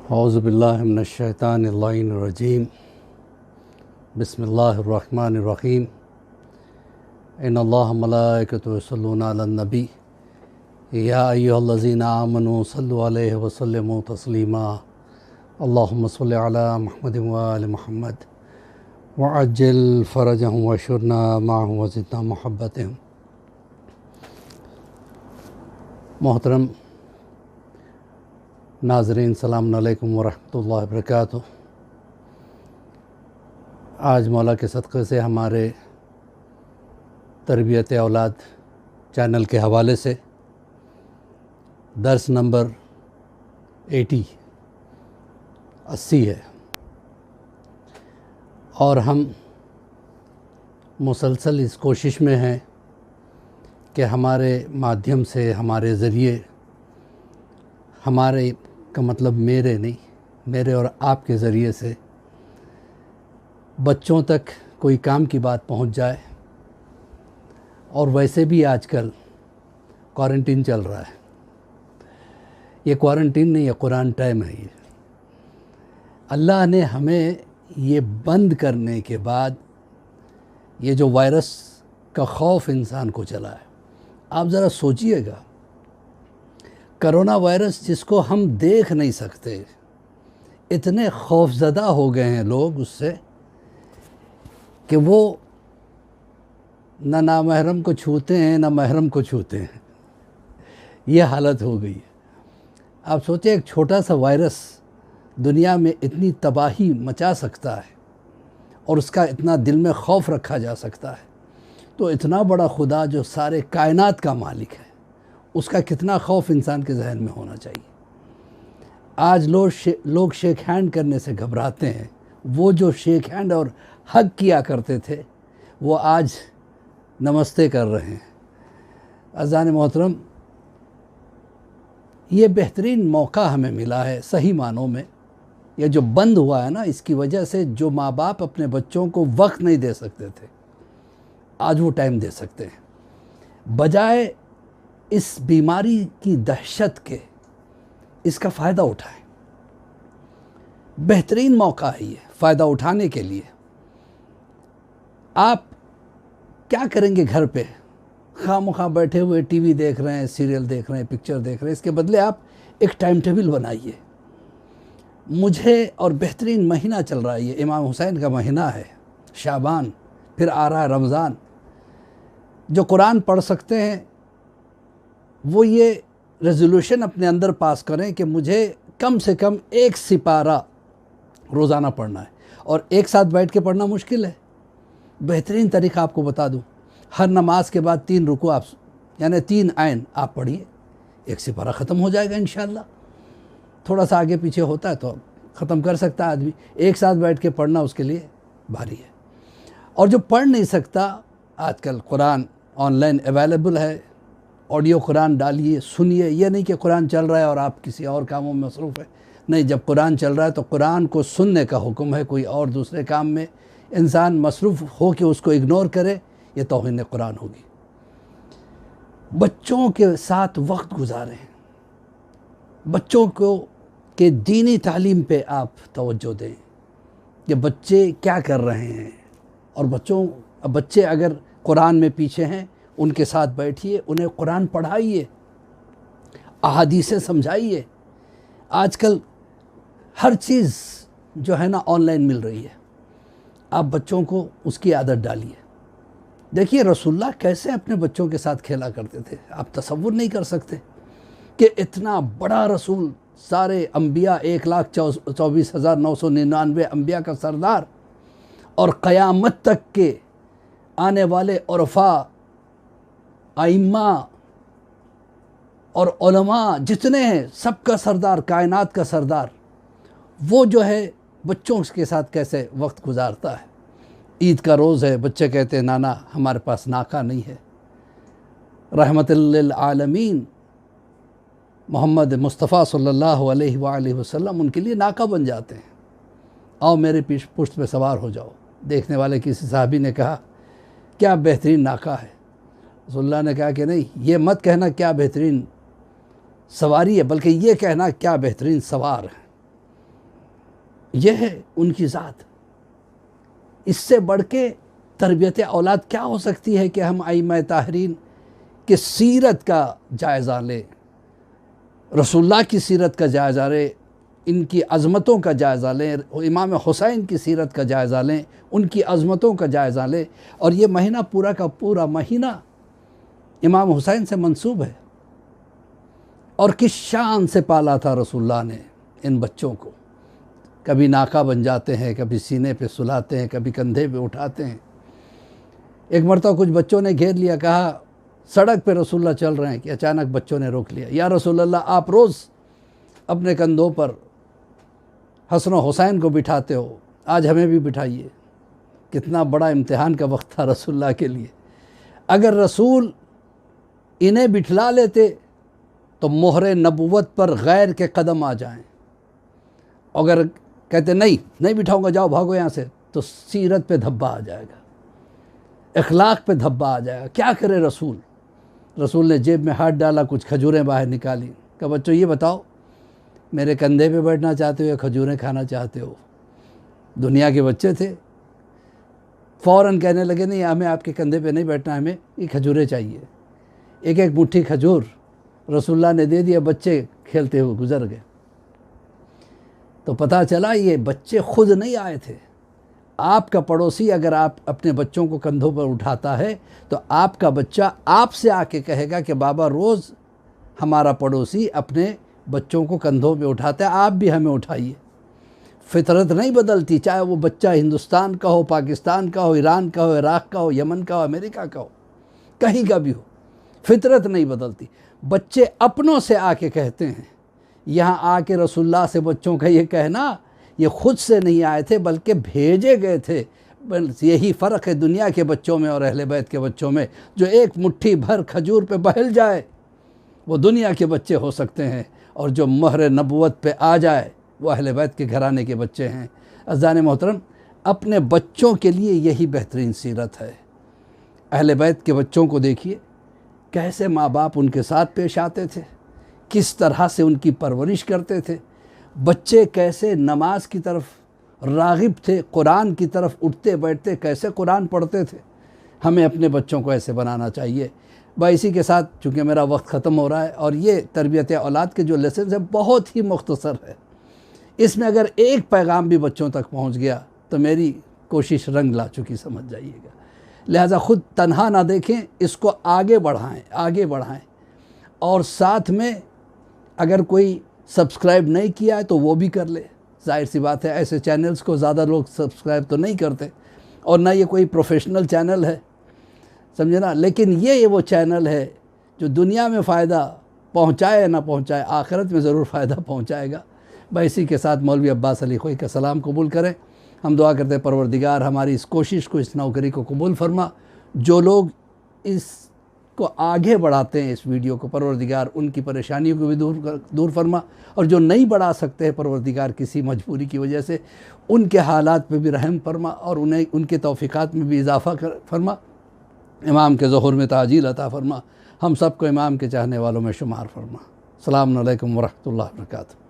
اعوذ باللہ من الشیطان اللعین الرجیم بسم اللہ الرحمن الرحیم ان اللہ ملائکۃ یصلون علی النبی یا ایھا الذین آمنوا صلوا علیہ وسلموا تسلیما اللہم صل علی محمد وآل محمد وعجل فرجہم واشرنا معہم وزدنا محبتہم۔ محترم ناظرین، السلام علیکم ورحمۃ اللہ وبرکاتہ۔ آج مولا کے صدقے سے ہمارے تربیت اولاد چینل کے حوالے سے درس نمبر 80 ہے، اور ہم مسلسل اس کوشش میں ہیں کہ ہمارے مادھیم سے، ہمارے ذریعے، ہمارے کا مطلب میرے اور آپ کے ذریعے سے بچوں تک کوئی کام کی بات پہنچ جائے۔ اور ویسے بھی آج کل کوارنٹین چل رہا ہے، یہ کوارنٹین نہیں، یہ قرآن ٹائم ہے۔ یہ اللہ نے ہمیں یہ بند کرنے کے بعد یہ جو وائرس کا خوف انسان کو چلا ہے، آپ ذرا سوچئے گا، کرونا وائرس جس کو ہم دیکھ نہیں سکتے، اتنے خوفزدہ ہو گئے ہیں لوگ اس سے کہ وہ نہ نامحرم کو چھوتے ہیں نہ محرم کو چھوتے ہیں۔ یہ حالت ہو گئی ہے۔ آپ سوچیں، ایک چھوٹا سا وائرس دنیا میں اتنی تباہی مچا سکتا ہے اور اس کا اتنا دل میں خوف رکھا جا سکتا ہے، تو اتنا بڑا خدا جو سارے کائنات کا مالک ہے، اس کا کتنا خوف انسان کے ذہن میں ہونا چاہیے۔ آج لوگ شیک ہینڈ کرنے سے گھبراتے ہیں۔ وہ جو شیک ہینڈ اور ہگ کیا کرتے تھے، وہ آج نمستے کر رہے ہیں۔ عزیزان محترم، یہ بہترین موقع ہمیں ملا ہے صحیح معنوں میں۔ یہ جو بند ہوا ہے نا، اس کی وجہ سے جو ماں باپ اپنے بچوں کو وقت نہیں دے سکتے تھے، آج وہ ٹائم دے سکتے ہیں۔ بجائے اس بیماری کی دہشت کے، اس کا فائدہ اٹھائیں۔ بہترین موقع ہے یہ فائدہ اٹھانے کے لیے۔ آپ کیا کریں گے گھر پہ؟ خواہ مخواہ بیٹھے ہوئے ٹی وی دیکھ رہے ہیں، سیریل دیکھ رہے ہیں، پکچر دیکھ رہے ہیں۔ اس کے بدلے آپ ایک ٹائم ٹیبل بنائیے۔ مجھے اور بہترین مہینہ چل رہا ہے، یہ امام حسین کا مہینہ ہے، شعبان، پھر آ رہا ہے رمضان۔ جو قرآن پڑھ سکتے ہیں وہ یہ ریزولوشن اپنے اندر پاس کریں کہ مجھے کم سے کم 1 سپارہ روزانہ پڑھنا ہے، اور ایک ساتھ بیٹھ کے پڑھنا مشکل ہے۔ بہترین طریقہ آپ کو بتا دوں، ہر نماز کے بعد 3 رکوع یعنی 3 آیت آپ پڑھیے، 1 سپارہ ختم ہو جائے گا انشاءاللہ۔ تھوڑا سا آگے پیچھے ہوتا ہے تو ختم کر سکتا ہے آدمی، ایک ساتھ بیٹھ کے پڑھنا اس کے لیے بھاری ہے۔ اور جو پڑھ نہیں سکتا، آج کل قرآن آن لائن اویلیبل ہے، آڈیو قرآن ڈالیے، سنیے۔ یہ نہیں کہ قرآن چل رہا ہے اور آپ کسی اور کاموں میں مصروف ہیں، نہیں، جب قرآن چل رہا ہے تو قرآن کو سننے کا حکم ہے۔ کوئی اور دوسرے کام میں انسان مصروف ہو کے اس کو اگنور کرے، یہ توہین قرآن ہوگی۔ بچوں کے ساتھ وقت گزاریں، بچوں کو کہ دینی تعلیم پہ آپ توجہ دیں کہ بچے کیا کر رہے ہیں، اور بچے اگر قرآن میں پیچھے ہیں، ان کے ساتھ بیٹھیے، انہیں قرآن پڑھائیے، احادیثیں سمجھائیے۔ آج کل ہر چیز جو ہے نا آن لائن مل رہی ہے، آپ بچوں کو اس کی عادت ڈالیے۔ دیکھیے رسول اللہ کیسے اپنے بچوں کے ساتھ کھیلا کرتے تھے، آپ تصور نہیں کر سکتے کہ اتنا بڑا رسول، سارے انبیاء 1,24,999 انبیاء کا سردار، اور قیامت تک کے آنے والے عرفاء، ائمہ اور علماء جتنے ہیں، سب کا سردار، کائنات کا سردار، وہ جو ہے بچوں کے ساتھ کیسے وقت گزارتا ہے۔ عید کا روز ہے، بچے کہتے ہیں نانا ہمارے پاس ناکہ نہیں ہے۔ رحمت للعالمین محمد مصطفیٰ صلی اللہ علیہ وآلہ وسلم ان کے لیے ناکہ بن جاتے ہیں۔ آؤ میرے پشت پہ سوار ہو جاؤ۔ دیکھنے والے کسی صحابی نے کہا کیا بہترین ناکہ ہے۔ رسول اللہ نے کہا کہ نہیں، یہ مت کہنا کیا بہترین سواری ہے، بلکہ یہ کہنا کیا بہترین سوار ہے۔ یہ ہے ان کی ذات۔ اس سے بڑھ کے تربیت اولاد کیا ہو سکتی ہے کہ ہم ائمہ طاہرین کی سیرت کا جائزہ لیں، رسول اللہ کی سیرت کا جائزہ لیں، ان کی عظمتوں کا جائزہ لیں، امام حسین کی سیرت کا جائزہ لیں، ان کی عظمتوں کا جائزہ لیں۔ اور یہ مہینہ پورا کا پورا مہینہ امام حسین سے منسوب ہے، اور کس شان سے پالا تھا رسول اللہ نے ان بچوں کو۔ کبھی ناکا بن جاتے ہیں، کبھی سینے پہ سلاتے ہیں، کبھی کندھے پہ اٹھاتے ہیں۔ ایک مرتبہ کچھ بچوں نے گھیر لیا، کہا سڑک پہ رسول اللہ چل رہے ہیں کہ اچانک بچوں نے روک لیا، یا رسول اللہ آپ روز اپنے کندھوں پر حسن و حسین کو بٹھاتے ہو، آج ہمیں بھی بٹھائیے۔ کتنا بڑا امتحان کا وقت تھا رسول اللہ کے لیے۔ اگر رسول انہیں بٹھلا لیتے تو مہر نبوت پر غیر کے قدم آ جائیں، اگر کہتے نہیں بٹھاؤں گا، جاؤ بھاگو یہاں سے، تو سیرت پہ دھبا آ جائے گا، اخلاق پہ دھبا آ جائے گا۔ کیا کرے رسول؟ رسول نے جیب میں ہاتھ ڈالا، کچھ کھجوریں باہر نکالی، کہ بچوں یہ بتاؤ میرے کندھے پہ بیٹھنا چاہتے ہو یا کھجوریں کھانا چاہتے ہو؟ دنیا کے بچے تھے، فوراً کہنے لگے نہیں ہمیں آپ کے کندھے پہ نہیں بیٹھنا، ہمیں یہ کھجوریں چاہیے۔ ایک ایک مٹھی کھجور رسول اللہ نے دے دیا، بچے کھیلتے ہوئے گزر گئے۔ تو پتہ چلا یہ بچے خود نہیں آئے تھے۔ آپ کا پڑوسی اگر آپ اپنے بچوں کو کندھوں پر اٹھاتا ہے تو آپ کا بچہ آپ سے آ کے کہے گا کہ بابا روز ہمارا پڑوسی اپنے بچوں کو کندھوں پہ اٹھاتا ہے، آپ بھی ہمیں اٹھائیے۔ فطرت نہیں بدلتی، چاہے وہ بچہ ہندوستان کا ہو، پاکستان کا ہو، ایران کا ہو، عراق کا ہو، یمن کا ہو، امریکہ کا ہو، کہیں کا بھی ہو، فطرت نہیں بدلتی۔ بچے اپنوں سے آ کے کہتے ہیں۔ یہاں آ کے رسول اللہ سے بچوں کا یہ کہنا، یہ خود سے نہیں آئے تھے بلکہ بھیجے گئے تھے۔ بس یہی فرق ہے دنیا کے بچوں میں اور اہل بیت کے بچوں میں، جو ایک مٹھی بھر کھجور پہ بہل جائے وہ دنیا کے بچے ہو سکتے ہیں، اور جو مہر نبوت پہ آ جائے وہ اہل بیت کے گھرانے کے بچے ہیں۔ عزیزان محترم، اپنے بچوں کے لیے یہی بہترین سیرت ہے۔ اہل بیت کے بچوں کو دیکھیے کیسے ماں باپ ان کے ساتھ پیش آتے تھے، کس طرح سے ان کی پرورش کرتے تھے۔ بچے کیسے نماز کی طرف راغب تھے، قرآن کی طرف اٹھتے بیٹھتے کیسے قرآن پڑھتے تھے۔ ہمیں اپنے بچوں کو ایسے بنانا چاہیے۔ اسی کے ساتھ چونکہ میرا وقت ختم ہو رہا ہے، اور یہ تربیت اولاد کے جو لیسنز ہیں بہت ہی مختصر ہے، اس میں اگر ایک پیغام بھی بچوں تک پہنچ گیا تو میری کوشش رنگ لا چکی، سمجھ جائیے گا۔ لہٰذا خود تنہا نہ دیکھیں، اس کو آگے بڑھائیں، اور ساتھ میں اگر کوئی سبسکرائب نہیں کیا ہے تو وہ بھی کر لے۔ ظاہر سی بات ہے ایسے چینلز کو زیادہ لوگ سبسکرائب تو نہیں کرتے، اور نہ یہ کوئی پروفیشنل چینل ہے، سمجھے نا، لیکن یہ وہ چینل ہے جو دنیا میں فائدہ پہنچائے نہ پہنچائے، آخرت میں ضرور فائدہ پہنچائے گا۔ اسی کے ساتھ مولوی عباس علی خوئی کا سلام قبول کریں۔ ہم دعا کرتے ہیں پروردگار ہماری اس کوشش کو، اس نوکری کو قبول فرما۔ جو لوگ اس کو آگے بڑھاتے ہیں، اس ویڈیو کو، پروردگار ان کی پریشانیوں کو بھی دور فرما، اور جو نہیں بڑھا سکتے ہیں پروردگار کسی مجبوری کی وجہ سے، ان کے حالات پہ بھی رحم فرما، اور انہیں ان کے توفیقات میں بھی اضافہ فرما۔ امام کے ظہور میں تعجیل عطا فرما، ہم سب کو امام کے چاہنے والوں میں شمار فرما۔ السلام علیکم ورحمۃ اللہ وبرکاتہ۔